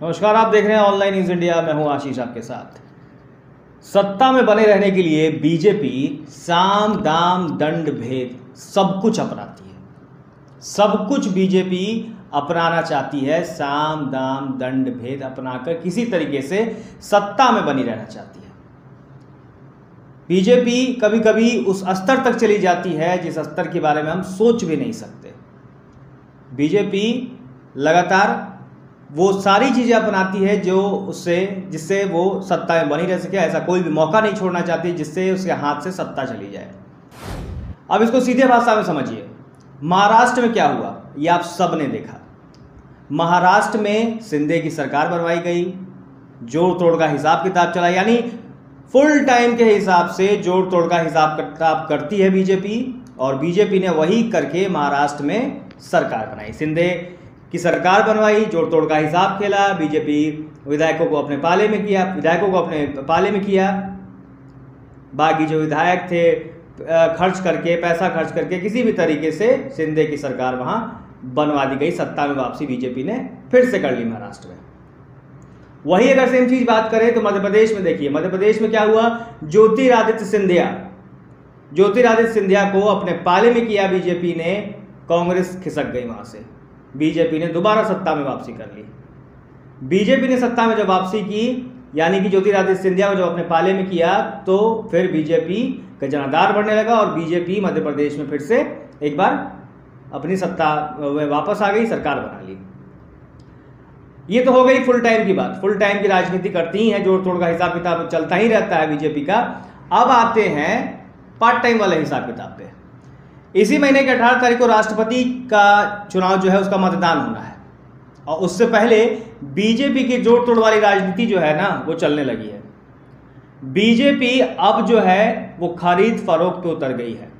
नमस्कार, आप देख रहे हैं ऑनलाइन न्यूज़ इंडिया। मैं हूं आशीष आपके साथ। सत्ता में बने रहने के लिए बीजेपी साम दाम दंड भेद सब कुछ अपनाती है। सब कुछ बीजेपी अपनाना चाहती है। साम दाम दंड भेद अपनाकर किसी तरीके से सत्ता में बनी रहना चाहती है। बीजेपी कभी कभी उस स्तर तक चली जाती है जिस स्तर के बारे में हम सोच भी नहीं सकते। बीजेपी लगातार वो सारी चीज़ें अपनाती है जिससे वो सत्ता में बनी रह सके। ऐसा कोई भी मौका नहीं छोड़ना चाहती जिससे उसके हाथ से सत्ता चली जाए। अब इसको सीधे भाषा में समझिए। महाराष्ट्र में क्या हुआ ये आप सब ने देखा। महाराष्ट्र में शिंदे की सरकार बनवाई गई, जोड़ तोड़ का हिसाब किताब चला, यानी फुल टाइम के हिसाब से जोड़ तोड़ का हिसाब किताब करती है बीजेपी। और बीजेपी ने वही करके महाराष्ट्र में सरकार बनाई। शिंदे की सरकार बनवाई, जोड़ तोड़ का हिसाब खेला, बीजेपी विधायकों को अपने पाले में किया। बाकी जो विधायक थे पैसा खर्च करके किसी भी तरीके से शिंदे की सरकार वहां बनवा दी गई। सत्ता में वापसी बीजेपी ने फिर से कर ली महाराष्ट्र में। वही अगर सेम चीज बात करें तो मध्य प्रदेश में देखिए। मध्य प्रदेश में क्या हुआ, ज्योतिरादित्य सिंधिया को अपने पाले में किया बीजेपी ने। कांग्रेस खिसक गई वहां से। बीजेपी ने दोबारा सत्ता में वापसी कर ली। बीजेपी ने सत्ता में जब वापसी की, यानी कि ज्योतिरादित्य सिंधिया को जब अपने पाले में किया, तो फिर बीजेपी का जनाधार बढ़ने लगा और बीजेपी मध्य प्रदेश में फिर से एक बार अपनी सत्ता में वापस आ गई, सरकार बना ली। ये तो हो गई फुल टाइम की बात। फुल टाइम की राजनीति करती ही है, जोड़ तोड़ का हिसाब किताब चलता ही रहता है बीजेपी का। अब आते हैं पार्ट टाइम वाले हिसाब किताब पे। इसी महीने की 18 तारीख को राष्ट्रपति का चुनाव जो है उसका मतदान होना है, और उससे पहले बीजेपी की जोड़ तोड़ वाली राजनीति जो है ना वो चलने लगी है। बीजेपी अब जो है वो खरीद फरोख्त पे उतर गई है।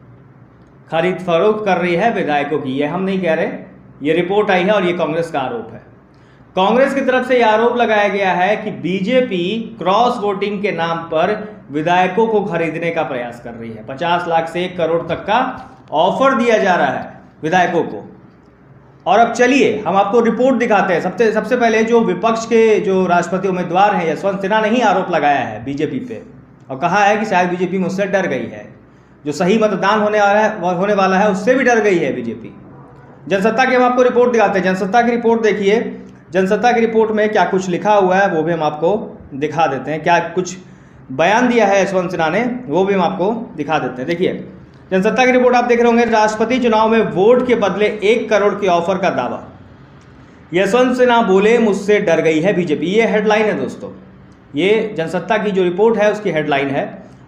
खरीद फरोख्त कर रही है विधायकों की। ये हम नहीं कह रहे, ये रिपोर्ट आई है और ये कांग्रेस का आरोप है। कांग्रेस की तरफ से यह आरोप लगाया गया है कि बीजेपी क्रॉस वोटिंग के नाम पर विधायकों को खरीदने का प्रयास कर रही है। 50 लाख से 1 करोड़ तक का ऑफर दिया जा रहा है विधायकों को। और अब चलिए हम आपको रिपोर्ट दिखाते हैं। सबसे पहले जो विपक्ष के जो राष्ट्रपति उम्मीदवार हैं यशवंत सिन्हा ने ही आरोप लगाया है बीजेपी पे और कहा है कि शायद बीजेपी मुझसे डर गई है। जो सही मतदान होने वाला है उससे भी डर गई है बीजेपी। जनसत्ता की हम आपको रिपोर्ट दिखाते हैं। जनसत्ता की रिपोर्ट देखिए। जनसत्ता की रिपोर्ट में क्या कुछ लिखा हुआ है वो भी हम आपको दिखा देते हैं। क्या कुछ बयान दिया है यशवंत सिन्हा ने वो भी हम आपको दिखा देते हैं। देखिए जनसत्ता की रिपोर्ट आप देख रहे होंगे। राष्ट्रपति चुनाव में वोट के बदले 1 करोड़ के ऑफर का दावा। यशवंत सिन्हा बोले मुझसे डर गई है बीजेपी। ये हेडलाइन है दोस्तों। ये जनसत्ता की जो रिपोर्ट है उसकी हेडलाइन है।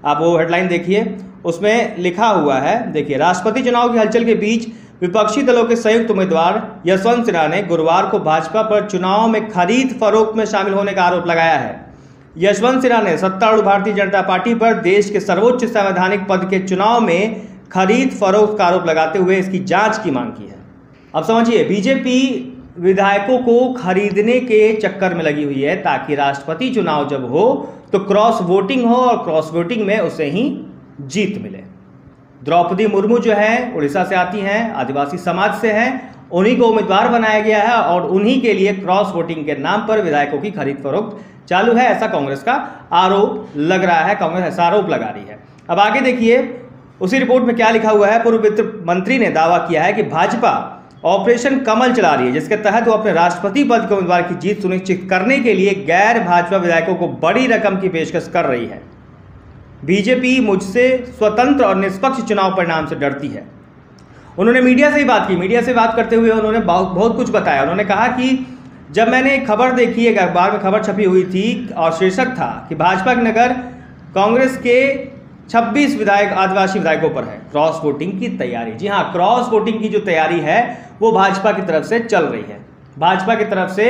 आप वो हेडलाइन देखिए, उसमें लिखा हुआ है। देखिए, राष्ट्रपति चुनाव की हलचल के बीच विपक्षी दलों के संयुक्त उम्मीदवार यशवंत सिन्हा ने गुरुवार को भाजपा पर चुनाव में खरीद फरोख्त में शामिल होने का आरोप लगाया है। यशवंत सिन्हा ने सत्तारूढ़ भारतीय जनता पार्टी पर देश के सर्वोच्च संवैधानिक पद के चुनाव में खरीद फरोख्त का आरोप लगाते हुए इसकी जांच की मांग की है। अब समझिए, बीजेपी विधायकों को खरीदने के चक्कर में लगी हुई है ताकि राष्ट्रपति चुनाव जब हो तो क्रॉस वोटिंग हो और क्रॉस वोटिंग में उसे ही जीत मिले। द्रौपदी मुर्मू जो है उड़ीसा से आती हैं, आदिवासी समाज से हैं, उन्हीं को उम्मीदवार बनाया गया है और उन्हीं के लिए क्रॉस वोटिंग के नाम पर विधायकों की खरीद फरोख्त चालू है। ऐसा कांग्रेस का आरोप लग रहा है। कांग्रेस ऐसा आरोप लगा रही है। अब आगे देखिए उसी रिपोर्ट में क्या लिखा हुआ है। पूर्व वित्त मंत्री ने दावा किया है कि भाजपा ऑपरेशन कमल चला रही है, जिसके तहत वो अपने राष्ट्रपति पद के उम्मीदवार की जीत सुनिश्चित करने के लिए गैर भाजपा विधायकों को बड़ी रकम की पेशकश कर रही है। बीजेपी मुझसे स्वतंत्र और निष्पक्ष चुनाव परिणाम से डरती है। उन्होंने मीडिया से ही बात की। मीडिया से बात करते हुए उन्होंने बहुत कुछ बताया। उन्होंने कहा कि जब मैंने खबर देखी, एक अखबार में खबर छपी हुई थी और शीर्षक था कि भाजपा के नगर कांग्रेस के 26 विधायक आदिवासी विधायकों पर है क्रॉस वोटिंग की तैयारी। जी हाँ, क्रॉस वोटिंग की जो तैयारी है वो भाजपा की तरफ से चल रही है। भाजपा की तरफ से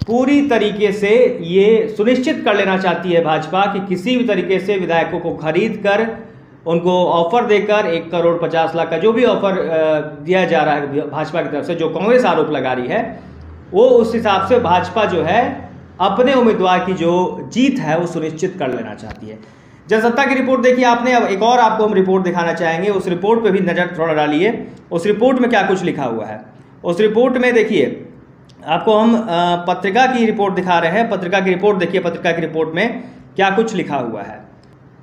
पूरी तरीके से ये सुनिश्चित कर लेना चाहती है भाजपा कि किसी भी तरीके से विधायकों को खरीद कर उनको ऑफर देकर 1 करोड़ 50 लाख का जो भी ऑफर दिया जा रहा है भाजपा की तरफ से, जो कांग्रेस आरोप लगा रही है, वो उस हिसाब से भाजपा जो है अपने उम्मीदवार की जो जीत है वो सुनिश्चित कर लेना चाहती है। जनसत्ता की रिपोर्ट देखिए आपने। अब एक और आपको हम रिपोर्ट दिखाना चाहेंगे। उस रिपोर्ट पे भी नजर थोड़ा डालिए। उस रिपोर्ट में क्या कुछ लिखा हुआ है। उस रिपोर्ट में देखिए आपको हम पत्रिका की रिपोर्ट दिखा रहे हैं। पत्रिका की रिपोर्ट देखिए, पत्रिका की रिपोर्ट में क्या कुछ लिखा हुआ है।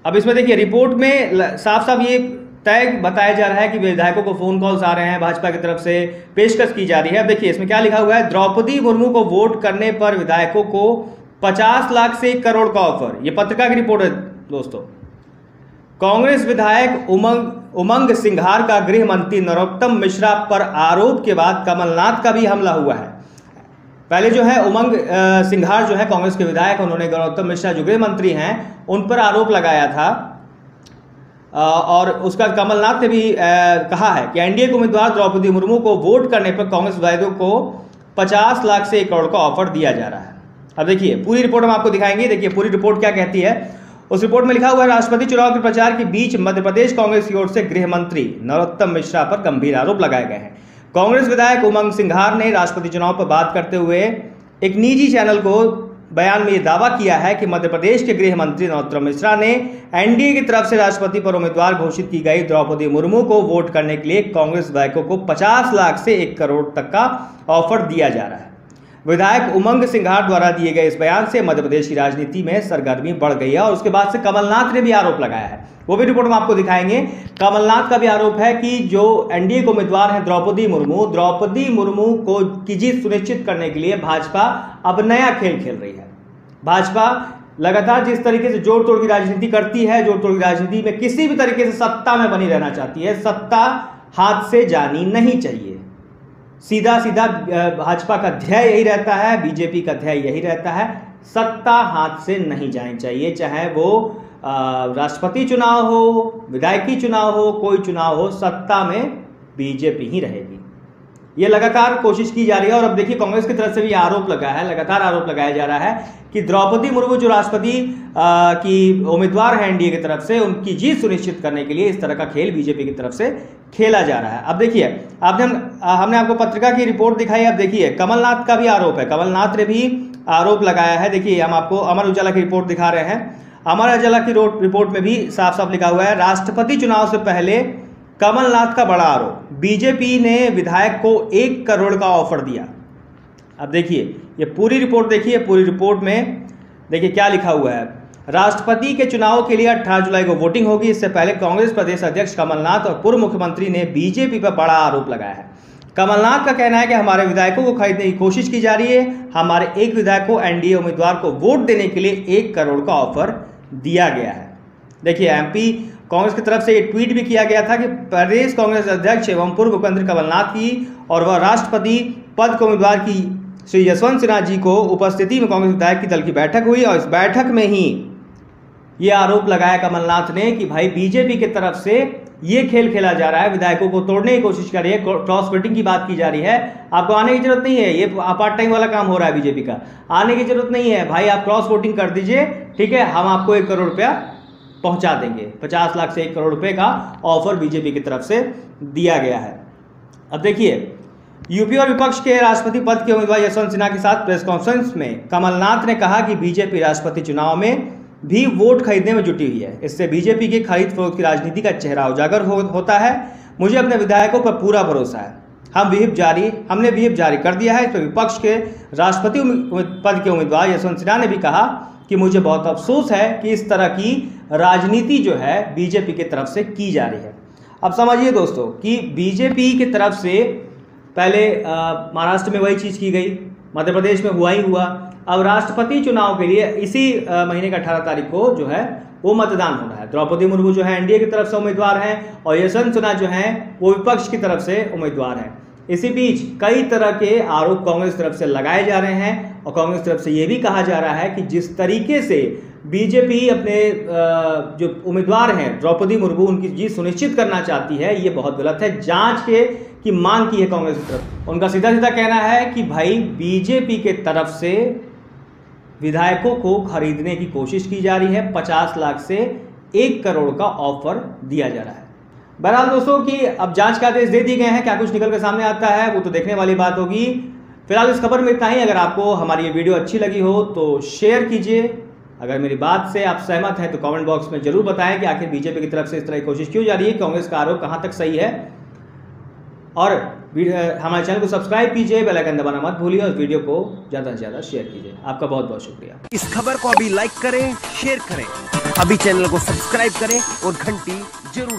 अब इसमें देखिए, रिपोर्ट में साफ साफ ये तय बताया जा रहा है कि विधायकों को फोन कॉल्स आ रहे हैं, भाजपा की तरफ से पेशकश की जा रही है। अब देखिए इसमें क्या लिखा हुआ है, द्रौपदी मुर्मू को वोट करने पर विधायकों को 50 लाख से 1 करोड़ का ऑफर। ये पत्रिका की रिपोर्ट है दोस्तों। कांग्रेस विधायक उमंग सिंघार का गृह मंत्री नरोत्तम मिश्रा पर आरोप के बाद कमलनाथ का भी हमला हुआ है। पहले जो है उमंग सिंघार जो है कांग्रेस के विधायक, उन्होंने नरोत्तम मिश्रा जो गृह मंत्री हैं उन पर आरोप लगाया था और उसका कमलनाथ ने भी कहा है कि एनडीए के उम्मीदवार द्रौपदी मुर्मू को वोट करने पर कांग्रेस विधायकों को 50 लाख से 1 करोड़ का ऑफर दिया जा रहा है। अब देखिए पूरी रिपोर्ट हम आपको दिखाएंगे। देखिए पूरी रिपोर्ट क्या कहती है। उस रिपोर्ट में लिखा हुआ है, राष्ट्रपति चुनाव के प्रचार के बीच मध्य प्रदेश कांग्रेस की ओर से गृह मंत्री नरोत्तम मिश्रा पर गंभीर आरोप लगाए गए हैं। कांग्रेस विधायक उमंग सिंघार ने राष्ट्रपति चुनाव पर बात करते हुए एक निजी चैनल को बयान में यह दावा किया है कि मध्य प्रदेश के गृह मंत्री नरोत्तम मिश्रा ने एनडीए की तरफ से राष्ट्रपति पर उम्मीदवार घोषित की गई द्रौपदी मुर्मू को वोट करने के लिए कांग्रेस विधायकों को 50 लाख से 1 करोड़ तक का ऑफर दिया जा रहा है। विधायक उमंग सिंघार द्वारा दिए गए इस बयान से मध्य प्रदेश की राजनीति में सरगर्मी बढ़ गई है और उसके बाद से कमलनाथ ने भी आरोप लगाया है। वो भी रिपोर्ट में आपको दिखाएंगे। कमलनाथ का भी आरोप है कि जो एनडीए के उम्मीदवार हैं द्रौपदी मुर्मू को की जीत सुनिश्चित करने के लिए भाजपा अब नया खेल खेल रही है। भाजपा लगातार जिस तरीके से जोड़ तोड़ की राजनीति करती है, जोड़ तोड़ की राजनीति में किसी भी तरीके से सत्ता में बनी रहना चाहती है। सत्ता हाथ से जानी नहीं चाहिए। सीधा सीधा भाजपा का ध्येय यही रहता है, बीजेपी का ध्येय यही रहता है, सत्ता हाथ से नहीं जानी चाहिए। चाहे वो राष्ट्रपति चुनाव हो, विधायकी चुनाव हो, कोई चुनाव हो, सत्ता में बीजेपी ही रहेगी। ये लगातार कोशिश की जा रही है। और अब देखिए कांग्रेस की तरफ से भी आरोप लगा है, लगातार आरोप लगाया जा रहा है कि द्रौपदी मुर्मू जो राष्ट्रपति की उम्मीदवार है एनडीए की तरफ से, उनकी जीत सुनिश्चित करने के लिए इस तरह का खेल बीजेपी की तरफ से खेला जा रहा है। अब देखिए हमने आपको पत्रिका की रिपोर्ट दिखाई। अब देखिए कमलनाथ का भी आरोप है, कमलनाथ ने भी आरोप लगाया है। देखिए हम आपको अमर उजाला की रिपोर्ट दिखा रहे हैं। अमर उजाला की रिपोर्ट में भी साफ साफ लिखा हुआ है, राष्ट्रपति चुनाव से पहले कमलनाथ का बड़ा आरोप, बीजेपी ने विधायक को 1 करोड़ का ऑफर दिया। अब देखिए ये पूरी रिपोर्ट देखिए। पूरी रिपोर्ट में देखिए क्या लिखा हुआ है, राष्ट्रपति के चुनाव के लिए 18 जुलाई को वोटिंग होगी। इससे पहले कांग्रेस प्रदेश अध्यक्ष कमलनाथ और पूर्व मुख्यमंत्री ने बीजेपी पर बड़ा आरोप लगाया है। कमलनाथ का कहना है कि हमारे विधायकों को खरीदने की कोशिश की जा रही है। हमारे एक विधायक को एनडीए उम्मीदवार को वोट देने के लिए 1 करोड़ का ऑफर दिया गया है। देखिए एमपी कांग्रेस की तरफ से ये ट्वीट भी किया गया था कि प्रदेश कांग्रेस अध्यक्ष एवं पूर्व मुख्यमंत्री कमलनाथ की और वह राष्ट्रपति पद के उम्मीदवार की श्री यशवंत सिन्हा जी को उपस्थिति में कांग्रेस विधायक की दल की बैठक हुई और इस बैठक में ही ये आरोप लगाया कमलनाथ ने कि भाई बीजेपी की तरफ से ये खेल खेला जा रहा है, विधायकों को तोड़ने की कोशिश कर रही है, क्रॉस वोटिंग की बात की जा रही है। आपको आने की जरूरत नहीं है, ये पार्ट टाइम वाला काम हो रहा है बीजेपी का, आने की जरूरत नहीं है भाई, आप क्रॉस वोटिंग कर दीजिए, ठीक है, हम आपको 1 करोड़ रुपया पहुंचा देंगे। 50 लाख से 1 करोड़ रुपए का ऑफर बीजेपी की तरफ से दिया गया है। अब देखिए यूपी और विपक्ष के राष्ट्रपति पद के उम्मीदवार यशवंत सिन्हा के साथ प्रेस कॉन्फ्रेंस में कमलनाथ ने कहा कि बीजेपी राष्ट्रपति चुनाव में भी वोट खरीदने में जुटी हुई है। इससे बीजेपी की खरीद फरोख्त की राजनीति का चेहरा उजागर होता है। मुझे अपने विधायकों पर पूरा भरोसा है। हमने व्हिप जारी कर दिया है। तो विपक्ष के राष्ट्रपति पद के उम्मीदवार यशवंत सिन्हा ने भी कहा कि मुझे बहुत अफसोस है कि इस तरह की राजनीति जो है बीजेपी की तरफ से की जा रही है। अब समझिए दोस्तों कि बीजेपी की तरफ से पहले महाराष्ट्र में वही चीज़ की गई, मध्य प्रदेश में हुआ ही हुआ। अब राष्ट्रपति चुनाव के लिए इसी महीने का 18 तारीख को जो है वो मतदान हो रहा है। द्रौपदी मुर्मू जो है एनडीए की तरफ से उम्मीदवार हैं और यशवंत सिन्हा जो हैं वो विपक्ष की तरफ से उम्मीदवार हैं। इसी बीच कई तरह के आरोप कांग्रेस तरफ से लगाए जा रहे हैं और कांग्रेस तरफ से ये भी कहा जा रहा है कि जिस तरीके से बीजेपी अपने जो उम्मीदवार हैं द्रौपदी मुर्मू उनकी जीत सुनिश्चित करना चाहती है, ये बहुत गलत है। जांच की मांग की है कांग्रेस की तरफ। उनका सीधा सीधा कहना है कि भाई बीजेपी के तरफ से विधायकों को खरीदने की कोशिश की जा रही है, 50 लाख से 1 करोड़ का ऑफर दिया जा रहा है। बहरहाल दोस्तों कि अब जांच के आदेश दे दिए गए हैं, क्या कुछ निकल कर सामने आता है वो तो देखने वाली बात होगी। फिलहाल इस खबर में इतना ही। अगर आपको हमारी ये वीडियो अच्छी लगी हो तो शेयर कीजिए। अगर मेरी बात से आप सहमत हैं तो कमेंट बॉक्स में जरूर बताएं कि आखिर बीजेपी की तरफ से इस तरह की कोशिश क्यों जा रही है, कांग्रेस का आरोप कहां तक सही है। और हमारे चैनल को सब्सक्राइब कीजिए, बेल आइकन दबाना मत भूलिए और वीडियो को ज़्यादा से ज़्यादा शेयर कीजिए। आपका बहुत बहुत शुक्रिया। इस खबर को अभी लाइक करें, शेयर करें, अभी चैनल को सब्सक्राइब करें और घंटी जरूर